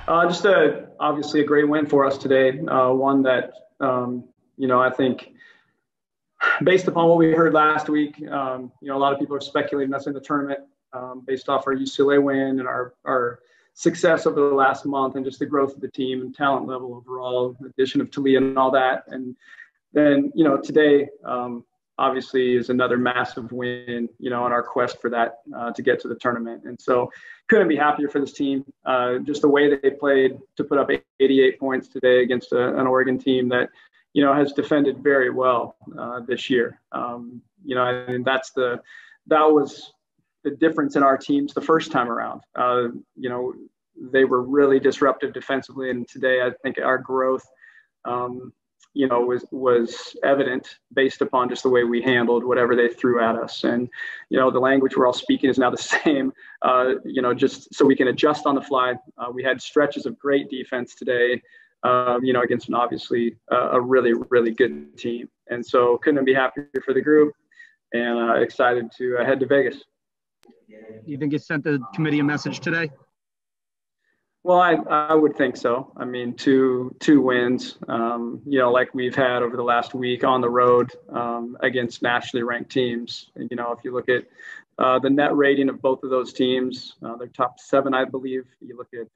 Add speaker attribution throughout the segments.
Speaker 1: Obviously a great win for us today. One that, I think based upon what we heard last week, a lot of people are speculating us in the tournament based off our UCLA win and our success over the last month and just the growth of the team and talent level overall, addition of Aleah and all that. And then, today obviously is another massive win, in our quest for that to get to the tournament. And so couldn't be happier for this team. Just the way they played to put up 88 points today against an Oregon team that, has defended very well this year. And that was the difference in our teams the first time around. They were really disruptive defensively. And today I think our growth, was evident based upon just the way we handled whatever they threw at us. And, the language we're all speaking is now the same, just so we can adjust on the fly. We had stretches of great defense today, against an obviously a really, really good team. And so couldn't be happier for the group and excited to head to Vegas.
Speaker 2: You think you sent the committee a message today?
Speaker 1: Well, I would think so. I mean, two wins, like we've had over the last week on the road against nationally ranked teams. And, if you look at the net rating of both of those teams, they're top 7, I believe. You look at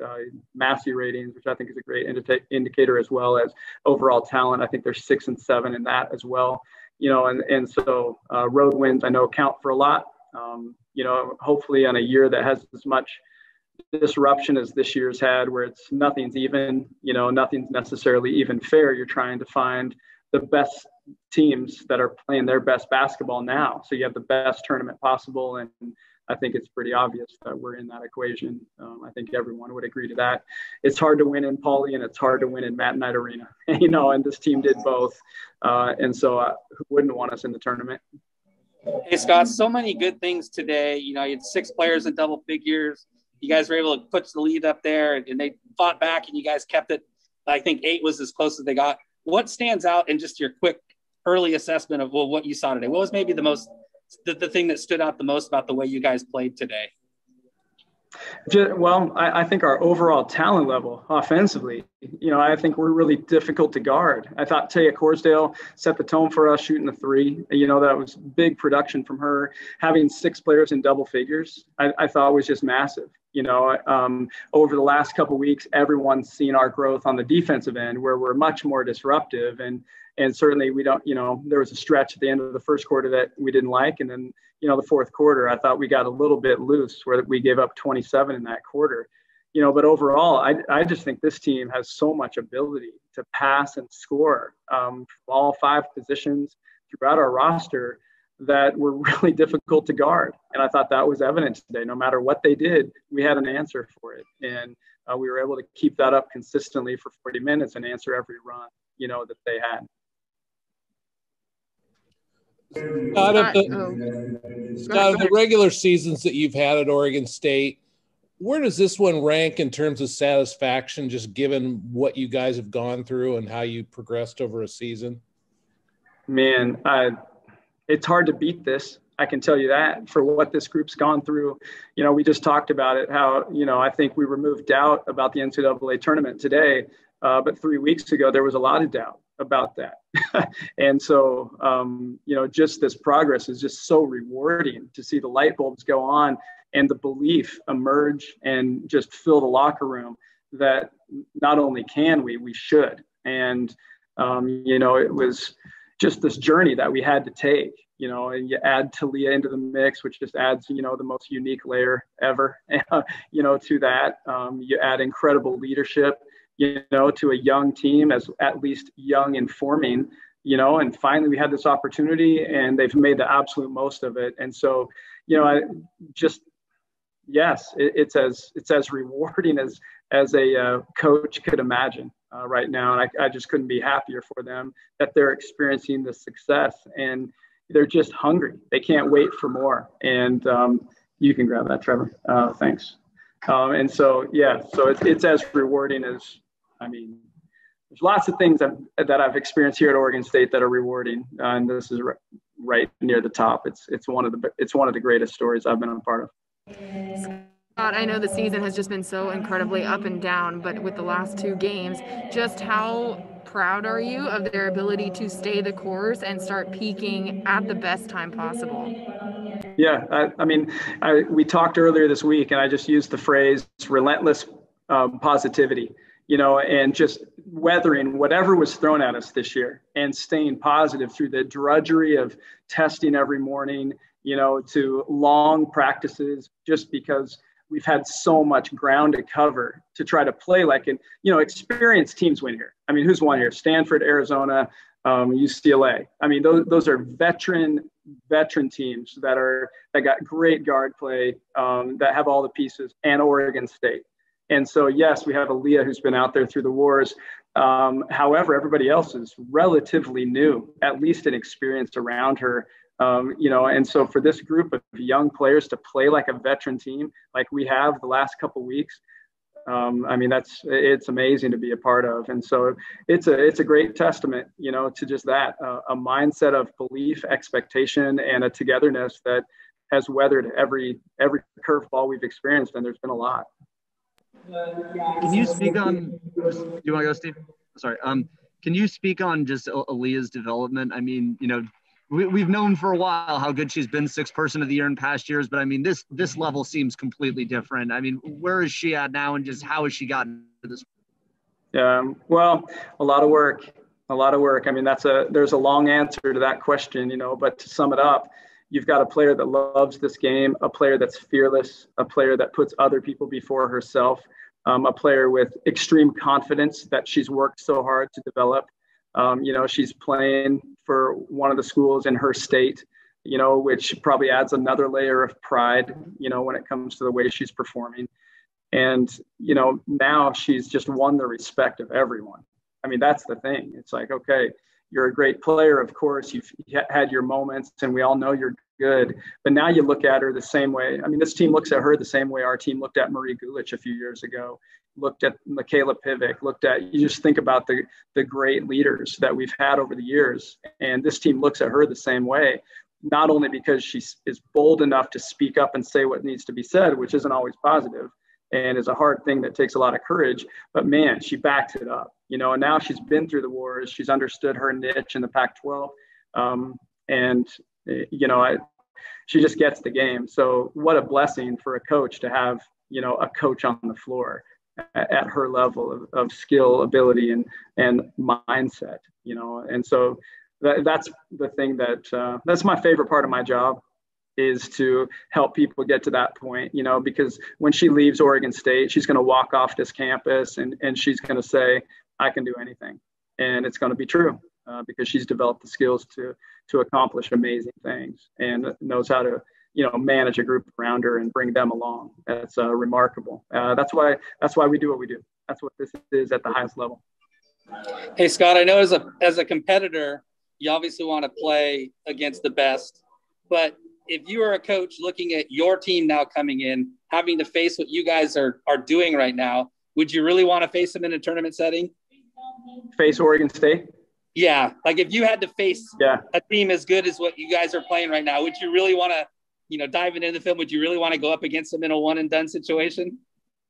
Speaker 1: Massey ratings, which I think is a great indicator, as well as overall talent. I think they're 6 and 7 in that as well. So road wins I know count for a lot. Hopefully on a year that has as much disruption as this year's had, where nothing's even, nothing's necessarily even fair. You're trying to find the best teams that are playing their best basketball now. So you have the best tournament possible. And I think it's pretty obvious that we're in that equation. I think everyone would agree to that. It's hard to win in Pauley and it's hard to win in Matt Knight Arena, and this team did both. And so who wouldn't want us in the tournament?
Speaker 3: Hey, Scott, so many good things today. You had 6 players in double figures. You guys were able to put the lead up there, and they fought back, and you guys kept it. I think 8 was as close as they got. What stands out in just your quick early assessment of what you saw today? What was maybe the thing that stood out the most about the way you guys played today?
Speaker 1: Well, I think our overall talent level offensively, I think we're really difficult to guard. I thought Taya Corosdale set the tone for us shooting the 3. That was big production from her. Having 6 players in double figures, I thought was just massive. Over the last couple of weeks, everyone's seen our growth on the defensive end where we're much more disruptive. And certainly we don't, there was a stretch at the end of the first quarter that we didn't like. And then, the fourth quarter, I thought we got a little bit loose where we gave up 27 in that quarter. But overall, I just think this team has so much ability to pass and score from all 5 positions throughout our roster that were really difficult to guard. And I thought that was evident today. No matter what they did, we had an answer for it. And we were able to keep that up consistently for 40 minutes and answer every run, that they had.
Speaker 4: Scott, of the regular seasons that you've had at Oregon State, where does this one rank in terms of satisfaction, just given what you guys have gone through and how you progressed over a season?
Speaker 1: Man, it's hard to beat this. I can tell you that for what this group's gone through. We just talked about it, how, I think we removed doubt about the NCAA tournament today. But 3 weeks ago, there was a lot of doubt about that. And so, just this progress is just so rewarding to see the light bulbs go on and the belief emerge and just fill the locker room that not only can we should. And, it was just this journey that we had to take, and you add Aleah into the mix, which just adds, the most unique layer ever, to that. You add incredible leadership, to a young team, as at least young and forming, and finally we had this opportunity and they've made the absolute most of it. And so, it's as rewarding as a coach could imagine right now. And I just couldn't be happier for them that they're experiencing this success and they're just hungry. They can't wait for more. And you can grab that, Trevor. Thanks. And so, so it's as rewarding as, there's lots of things that I've experienced here at Oregon State that are rewarding. And this is right near the top. It's one of the greatest stories I've been a part of.
Speaker 5: I know the season has just been so incredibly up and down, but with the last 2 games, just how proud are you of their ability to stay the course and start peaking at the best time possible?
Speaker 1: Yeah, we talked earlier this week, and I just used the phrase relentless positivity, and just weathering whatever was thrown at us this year and staying positive through the drudgery of testing every morning, to long practices, just because we've had so much ground to cover to try to play like an, experienced teams win here. I mean, who's won here? Stanford, Arizona, UCLA. I mean, those are veteran teams that got great guard play, that have all the pieces, and Oregon State. And so, yes, we have Aleah who's been out there through the wars. However, everybody else is relatively new, at least an experience around her. And so for this group of young players to play like a veteran team, like we have the last couple of weeks, it's amazing to be a part of. And so it's a great testament, to just that, a mindset of belief, expectation, and a togetherness that has weathered every curveball we've experienced. And there's been a lot.
Speaker 2: Can you speak on, do you want to go, Steve? Sorry. Can you speak on just Aleah's development? I mean, we've known for a while how good she's been, 6th person of the year in past years, but I mean, this level seems completely different. I mean, where is she at now, and just how has she gotten to this?
Speaker 1: Yeah, well, a lot of work. I mean, there's a long answer to that question, but to sum it up, you've got a player that loves this game, a player that's fearless, a player that puts other people before herself, a player with extreme confidence that she's worked so hard to develop. She's playing for one of the schools in her state, which probably adds another layer of pride, when it comes to the way she's performing. And, now she's just won the respect of everyone. I mean, that's the thing. It's like, okay, you're a great player. Of course, you've had your moments, and we all know you're good. But now you look at her the same way. I mean, this team looks at her the same way our team looked at Marie Gulich a few years ago, looked at Michaela Pivic, you just think about the great leaders that we've had over the years. And this team looks at her the same way, not only because she is bold enough to speak up and say what needs to be said, which isn't always positive and is a hard thing that takes a lot of courage, but man, she backs it up, and now she's been through the wars. She's understood her niche in the Pac-12. She just gets the game. So what a blessing for a coach to have, a coach on the floor at her level of skill, ability, and mindset, and so that's the thing that's my favorite part of my job, is to help people get to that point, because when she leaves Oregon State, she's going to walk off this campus and she's going to say, I can do anything. And it's going to be true, because she's developed the skills to accomplish amazing things and knows how to, manage a group around her and bring them along. That's remarkable. That's why we do what we do. That's what this is at the highest level.
Speaker 3: Hey, Scott, I know as a competitor, you obviously want to play against the best, but if you are a coach looking at your team now coming in, having to face what you guys are doing right now, would you really want to face them in a tournament setting?
Speaker 1: Face Oregon State?
Speaker 3: Yeah. Like if you had to face a team as good as what you guys are playing right now, would you really want to, diving into the film, would you really want to go up against them in a one and done situation?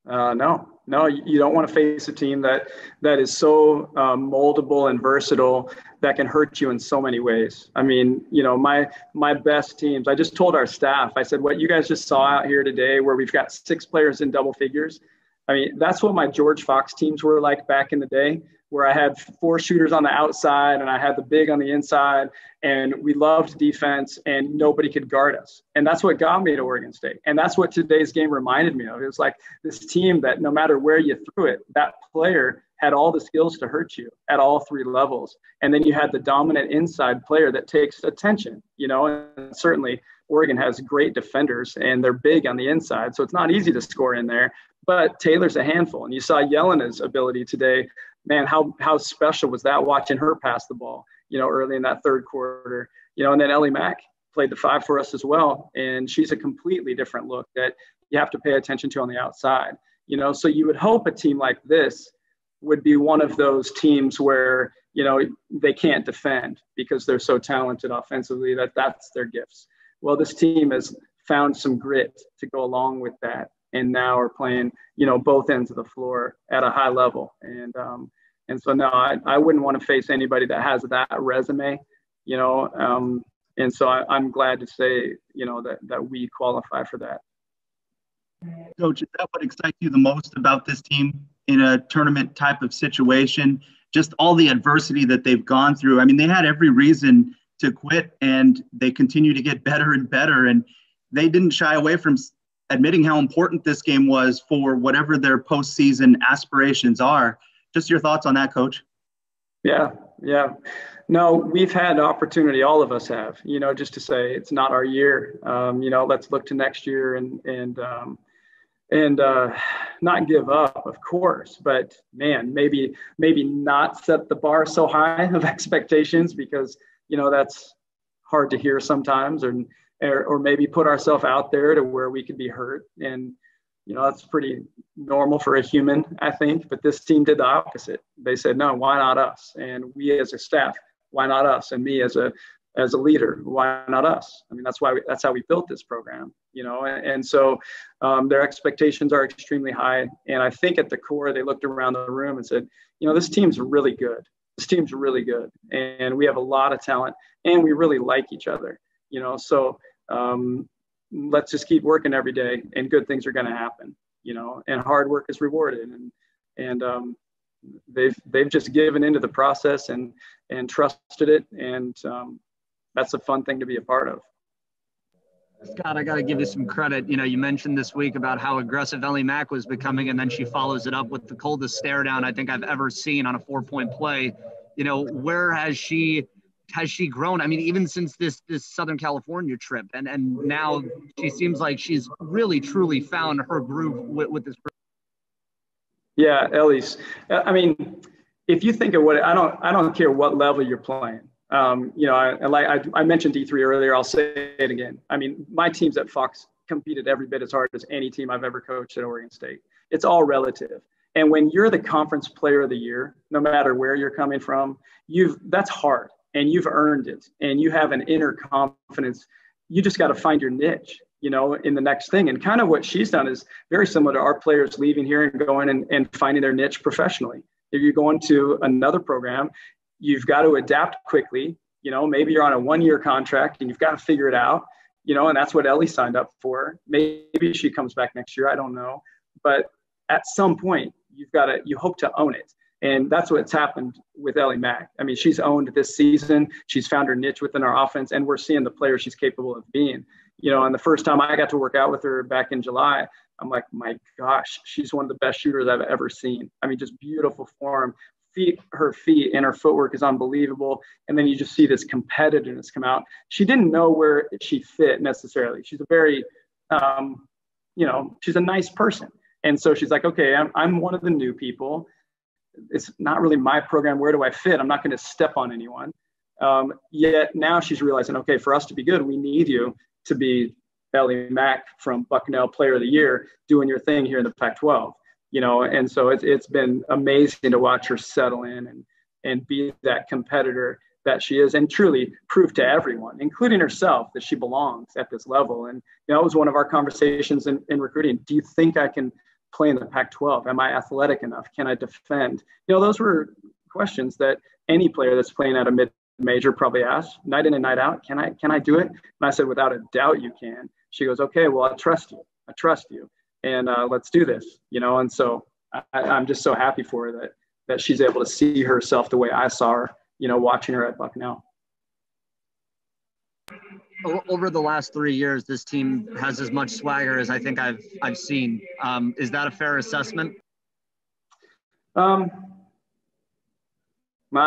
Speaker 1: No, you don't want to face a team that is so moldable and versatile that can hurt you in so many ways. I mean, my best teams, I just told our staff, I said, what you guys just saw out here today, where we've got 6 players in double figures. I mean, that's what my George Fox teams were like back in the day, where I had 4 shooters on the outside and I had the big on the inside, and we loved defense and nobody could guard us. And that's what got me to Oregon State. And that's what today's game reminded me of. It was like this team that no matter where you threw it, that player had all the skills to hurt you at all 3 levels. And then you had the dominant inside player that takes attention, and certainly Oregon has great defenders and they're big on the inside. So it's not easy to score in there, but Taylor's a handful. And you saw Yelena's ability today. Man, how special was that, watching her pass the ball, early in that 3rd quarter, and then Ellie Mack played the 5 for us as well. And she's a completely different look that you have to pay attention to on the outside, so you would hope a team like this would be one of those teams where, they can't defend because they're so talented offensively that's their gifts. Well, this team has found some grit to go along with that. and now are playing, both ends of the floor at a high level. And so no, I wouldn't want to face anybody that has that resume, and so I'm glad to say, that we qualify for that.
Speaker 6: Coach, is that what excites you the most about this team in a tournament type of situation? Just all the adversity that they've gone through. I mean, they had every reason to quit, and they continue to get better and better. And they didn't shy away from admitting how important this game was for whatever their postseason aspirations are. Just your thoughts on that, Coach? Yeah.
Speaker 1: No, we've had opportunity, all of us have, just to say it's not our year. Let's look to next year and not give up, of course, but man, maybe not set the bar so high of expectations, because that's hard to hear sometimes, or maybe put ourselves out there to where we could be hurt, and that's pretty normal for a human, I think. But this team did the opposite. They said, no, why not us? And we as a staff, why not us? And me as a leader, why not us? I mean, that's how we built this program, and so their expectations are extremely high. And I think at the core, they looked around the room and said, this team's really good. This team's really good. And we have a lot of talent, and we really like each other, so let's just keep working every day, and good things are going to happen, and hard work is rewarded. And they've just given into the process and trusted it. And that's a fun thing to be a part of.
Speaker 2: Scott, I got to give you some credit. You mentioned this week about how aggressive Aleah Mack was becoming, and then she follows it up with the coldest stare down I think I've ever seen on a 4-point play. Where has she grown? I mean, even since this Southern California trip, and now she seems like she's really truly found her groove with this.
Speaker 1: Yeah, Ellie's. I mean, if you think of what I don't care what level you're playing. I mentioned D3 earlier. I'll say it again. I mean, my teams at Fox competed every bit as hard as any team I've ever coached at Oregon State. It's all relative. And when you're the conference player of the year, no matter where you're coming from, that's hard, and you've earned it, and you have an inner confidence. You just got to find your niche, in the next thing. And kind of what she's done is very similar to our players leaving here and going and finding their niche professionally. If you're going to another program, you've got to adapt quickly. Maybe you're on a 1-year contract and you've got to figure it out, and that's what Ellie signed up for. Maybe she comes back next year. I don't know. But at some point, you hope to own it. And that's what's happened with Aleah Mack. I mean, she's owned this season. She's found her niche within our offense, and we're seeing the player she's capable of being. And the first time I got to work out with her back in July, I'm like, my gosh, she's one of the best shooters I've ever seen. I mean, just beautiful form. Her feet and her footwork is unbelievable. And then you just see this competitiveness come out. She didn't know where she fit necessarily. She's a very, she's a nice person. And so she's like, okay, I'm one of the new people. It's not really my program. Where do I fit? I'm not going to step on anyone. Yet now she's realizing, okay, for us to be good, we need you to be Aleah Mack from Bucknell Player of the Year, doing your thing here in the Pac-12. And so it's been amazing to watch her settle in and be that competitor that she is, and truly prove to everyone, including herself, that she belongs at this level. And that was one of our conversations in recruiting. Do you think I can play in the Pac-12? Am I athletic enough? Can I defend? Those were questions that any player that's playing at a mid-major probably asks, night in and night out. Can I do it? And I said, without a doubt you can. She goes, okay, well, I trust you. And let's do this, And so I'm just so happy for her that she's able to see herself the way I saw her, watching her at Bucknell.
Speaker 2: Over the last 3 years, this team has as much swagger as I think I've seen. Is that a fair assessment?
Speaker 1: Well,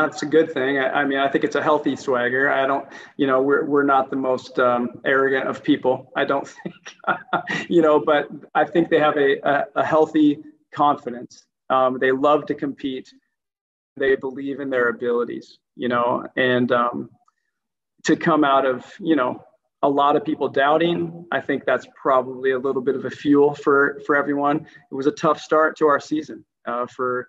Speaker 1: it's a good thing. I mean, I think it's a healthy swagger. I don't, we're not the most arrogant of people, I don't think, but I think they have a healthy confidence. They love to compete. They believe in their abilities, and to come out of, a lot of people doubting, I think that's probably a little bit of a fuel for everyone. It was a tough start to our season for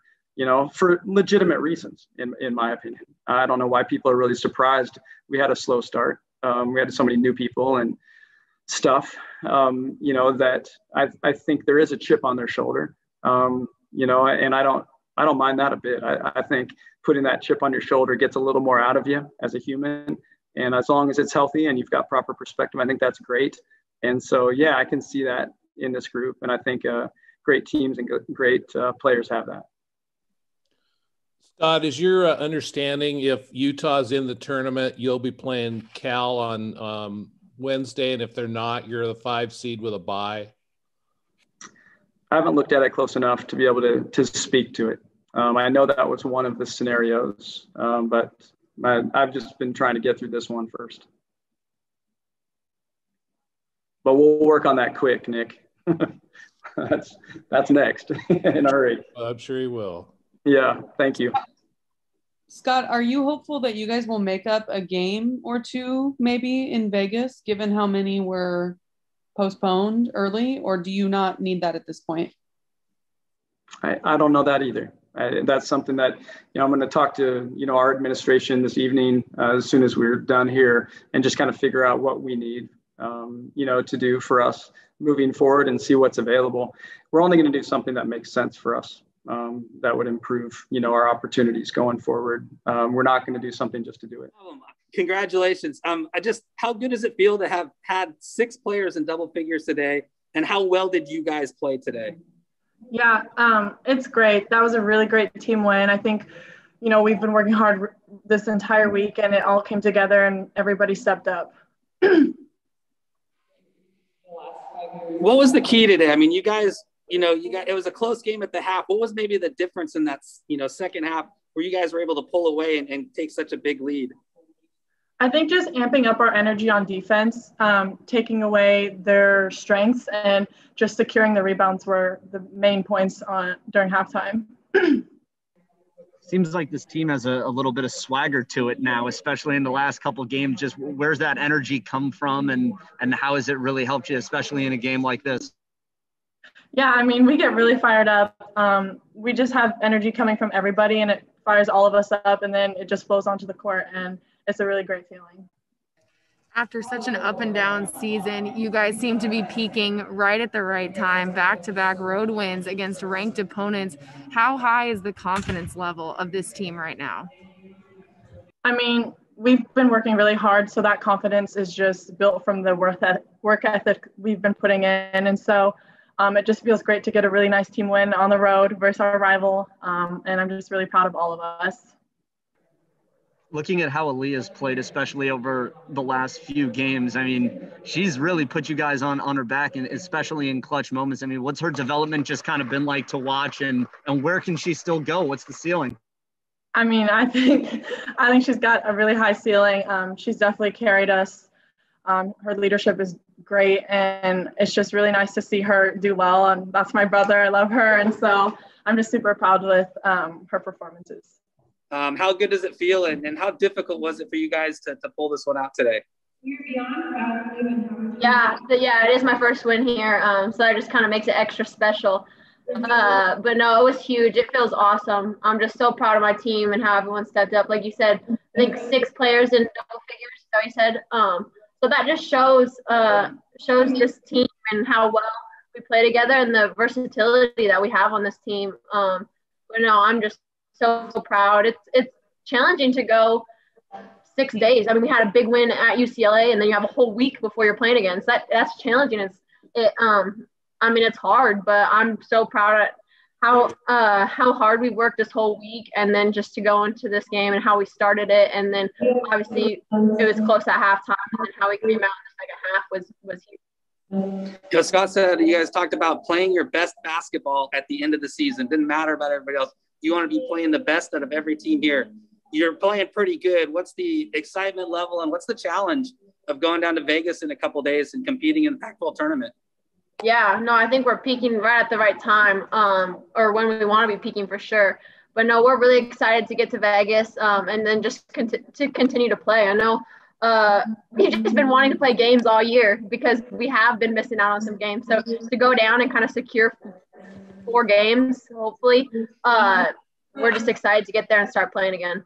Speaker 1: legitimate reasons, in my opinion. I don't know why people are really surprised we had a slow start. We had so many new people, and stuff, that I think there is a chip on their shoulder, and I don't mind that a bit. I think putting that chip on your shoulder gets a little more out of you as a human. And as long as it's healthy and you've got proper perspective, I think that's great. And so, yeah, I can see that in this group. And I think great teams and great players have that.
Speaker 4: Scott, is your understanding if Utah's in the tournament, you'll be playing Cal on Wednesday, and if they're not, you're the 5 seed with a bye?
Speaker 1: I haven't looked at it close enough to be able to speak to it. I know that was one of the scenarios, but I've just been trying to get through this one first. But we'll work on that quick, Nick. That's next in a hurry.
Speaker 4: I'm sure he will.
Speaker 1: Yeah, thank you.
Speaker 7: Scott, are you hopeful that you guys will make up a game or two maybe in Vegas, given how many were postponed early, or do you not need that at this point?
Speaker 1: I don't know that either. That's something that, I'm going to talk to, our administration this evening as soon as we're done here, and just kind of figure out what we need, to do for us moving forward and see what's available. We're only going to do something that makes sense for us, that would improve, our opportunities going forward. We're not going to do something just to do it.
Speaker 3: Congratulations. How good does it feel to have had 6 players in double figures today? And how well did you guys play today?
Speaker 8: Yeah, it's great. That was a really great team win. I think, we've been working hard this entire week, and it all came together and everybody stepped up.
Speaker 3: What was the key today? I mean, you guys, it was a close game at the half. What was maybe the difference in that, second half where you guys were able to pull away and take such a big lead?
Speaker 8: I think just amping up our energy on defense, taking away their strengths, and just securing the rebounds were the main points during halftime.
Speaker 2: Seems like this team has a little bit of swagger to it now, especially in the last couple of games. Just where's that energy come from, and how has it really helped you, especially in a game like this?
Speaker 8: Yeah, I mean, we get really fired up. We just have energy coming from everybody, and it fires all of us up, and then it just flows onto the court, and it's a really great feeling.
Speaker 5: After such an up and down season, you guys seem to be peaking right at the right time, back-to-back road wins against ranked opponents. How high is the confidence level of this team right now?
Speaker 8: I mean, we've been working really hard, so that confidence is just built from the work ethic we've been putting in. And so it just feels great to get a really nice team win on the road versus our rival. And I'm just really proud of all of us.
Speaker 2: Looking at how Aleah's played, especially over the last few games, I mean, she's really put you guys on her back, and especially in clutch moments. I mean, what's her development just kind of been like to watch, and where can she still go? What's the ceiling?
Speaker 8: I mean, I think she's got a really high ceiling. She's definitely carried us. Her leadership is great, and it's just really nice to see her do well. And that's my brother. I love her, and so I'm just super proud with her performances.
Speaker 3: How good does it feel, and how difficult was it for you guys to pull this one out today?
Speaker 9: Yeah, it is my first win here, so that just kind of makes it extra special. But no, it was huge. It feels awesome. I'm just so proud of my team and how everyone stepped up. Like you said, I think 6 players in double figures, so you said. So that just shows this team and how well we play together and the versatility that we have on this team. But no, I'm just so proud. It's challenging to go 6 days. I mean, we had a big win at UCLA, and then you have a whole week before you're playing again. So that's challenging. I mean, it's hard, but I'm so proud of how hard we worked this whole week, and then just to go into this game and how we started it, and then obviously it was close at halftime, and then how we came out in the second half was huge.
Speaker 3: Scott said you guys talked about playing your best basketball at the end of the season. Didn't matter about everybody else. You want to be playing the best out of every team here. You're playing pretty good. What's the excitement level, and what's the challenge of going down to Vegas in a couple of days and competing in the Pac-12 tournament?
Speaker 9: Yeah, no, I think we're peaking right at the right time, or when we want to be peaking for sure. But no, we're really excited to get to Vegas, and then just to continue to play. I know we've just been wanting to play games all year because we have been missing out on some games. So to go down and kind of secure 4 games, hopefully, we're just excited to get there and start playing again.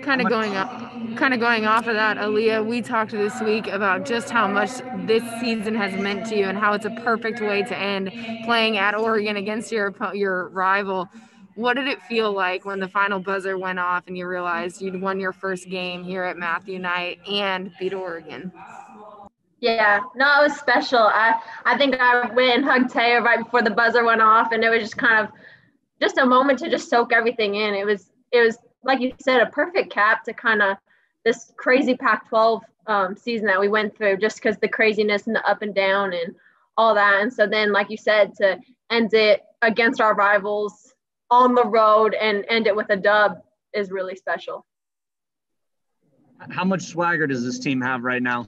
Speaker 5: Kind of going off of that, Aleah, we talked this week about just how much this season has meant to you and how it's a perfect way to end playing at Oregon against your rival. What did it feel like when the final buzzer went off and you realized you'd won your first game here at Matthew Knight and beat Oregon?
Speaker 9: Yeah, no, it was special. I think I went and hugged Taya right before the buzzer went off, and it was just kind of just a moment to just soak everything in. It was like you said, a perfect cap to kind of this crazy Pac-12 season that we went through, just because the craziness and the up and down and all that. And so then, like you said, to end it against our rivals on the road and end it with a dub is really special.
Speaker 2: How much swagger does this team have right now?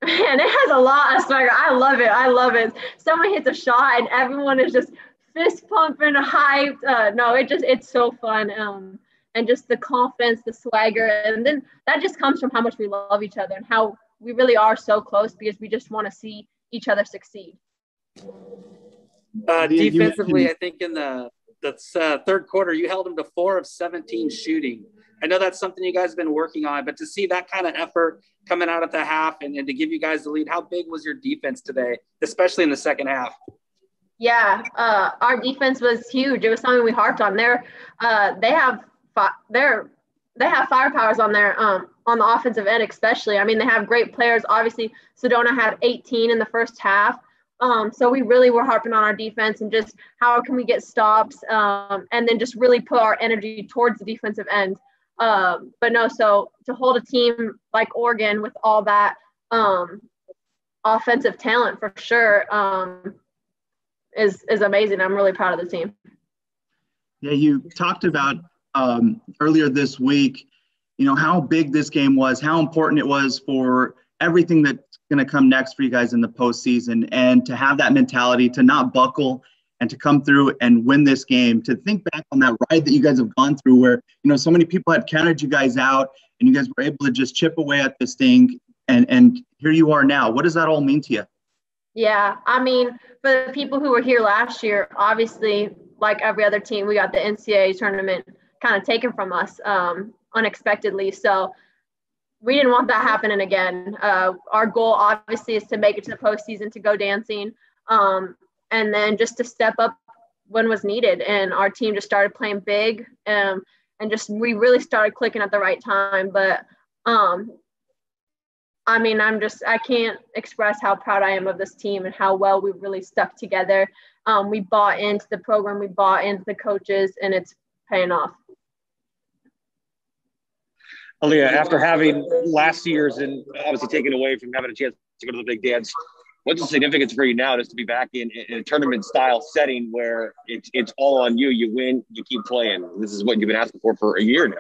Speaker 9: Man, it has a lot of swagger. I love it. Someone hits a shot and everyone is just fist pumping, hyped. No, it's so fun. And just the confidence, the swagger, and then that just comes from how much we love each other and how we really are so close because we just want to see each other succeed.
Speaker 3: Defensively, I think in the third quarter, you held them to 4 of 17 shooting. I know that's something you guys have been working on, but to see that kind of effort coming out at the half and to give you guys the lead, how big was your defense today, especially in the second half?
Speaker 9: Yeah, our defense was huge. It was something we harped on. They have firepowers on their on the offensive end, especially. I mean, they have great players. Obviously, Sedona had 18 in the first half. So we really were harping on our defense and just how can we get stops and then just really put our energy towards the defensive end. But no, so to hold a team like Oregon with all that offensive talent for sure is amazing. I'm really proud of the team.
Speaker 6: Yeah, you talked about earlier this week, how big this game was, how important it was for everything that's going to come next for you guys in the postseason, and to have that mentality to not buckle and to come through and win this game, to think back on that ride that you guys have gone through where, so many people had counted you guys out and you guys were able to just chip away at this thing. And here you are now. What does that all mean to you?
Speaker 9: Yeah, I mean, for the people who were here last year, obviously, like every other team, we got the NCAA tournament kind of taken from us unexpectedly. So we didn't want that happening again. Our goal, obviously, is to make it to the postseason, to go dancing, and then just to step up when was needed. And our team just started playing big, and we really started clicking at the right time. But I mean, I can't express how proud I am of this team and how well we really stuck together. We bought into the program, we bought into the coaches, and it's paying off.
Speaker 10: Aleah, after having last year's and obviously taken away from having a chance to go to the big dance, what's the significance for you now just to be back in a tournament style setting where it's all on you? You win, you keep playing. This is what you've been asking for a year now.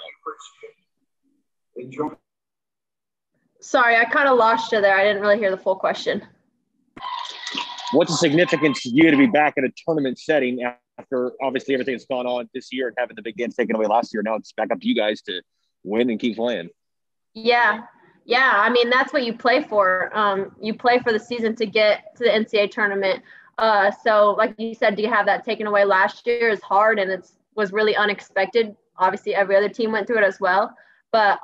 Speaker 9: Sorry, I kind of lost you there. I didn't really hear the full question.
Speaker 10: What's the significance to you to be back in a tournament setting after obviously everything that's gone on this year and having the big dance taken away last year? Now it's back up to you guys to win and keep playing.
Speaker 9: Yeah. I mean, that's what you play for. You play for the season to get to the NCAA tournament. So like you said, to have that taken away last year is hard, and it was really unexpected. Obviously, every other team went through it as well. But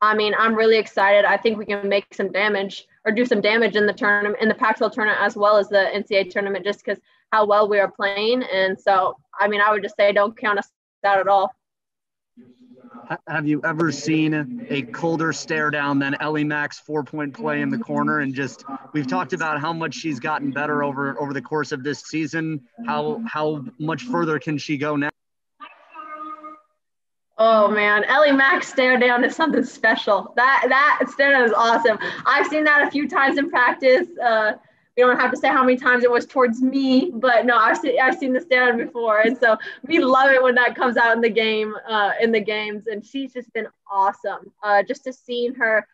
Speaker 9: I mean, I'm really excited. I think we can make some damage or do some damage in the tournament, in the Pac-12 tournament, as well as the NCAA tournament, just because how well we are playing. And so, I mean, I would just say don't count us out at all.
Speaker 2: Have you ever seen a colder stare down than Ellie Mack's 4-point play in the corner? And just, we've talked about how much she's gotten better over the course of this season. How much further can she go now?
Speaker 9: Oh man, Ellie Mack's stare down is something special. That stare down is awesome. I've seen that a few times in practice. We don't have to say how many times it was towards me, but no, I've seen the stare down before, and so we love it when that comes out in the game, in the games. And she's just been awesome. Just to seeing her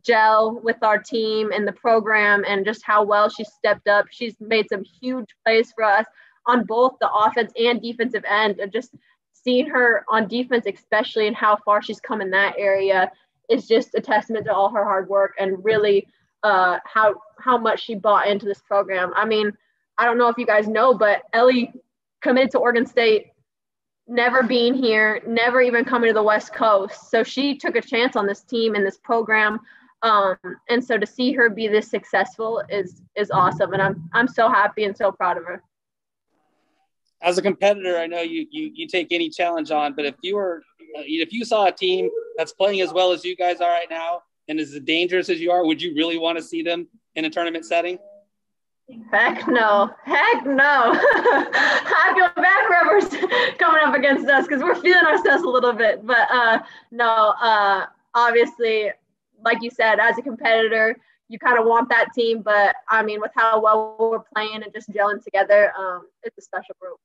Speaker 9: gel with our team and the program, and just how well she stepped up. She's made some huge plays for us on both the offense and defensive end, and just seeing her on defense, especially, and how far she's come in that area is just a testament to all her hard work and really how much she bought into this program. I mean, I don't know if you guys know, but Ellie committed to Oregon State never being here, never even coming to the West Coast. So she took a chance on this team and this program. And so to see her be this successful is awesome. And I'm so happy and so proud of her.
Speaker 3: As a competitor, I know you take any challenge on, but if you saw a team that's playing as well as you guys are right now and as dangerous as you are, would you really want to see them in a tournament setting?
Speaker 9: Heck no. I feel bad for whoever's coming up against us because we're feeling ourselves a little bit. But no, obviously, like you said, as a competitor, you kind of want that team. But I mean, with how well we're playing and just gelling together, it's a special group.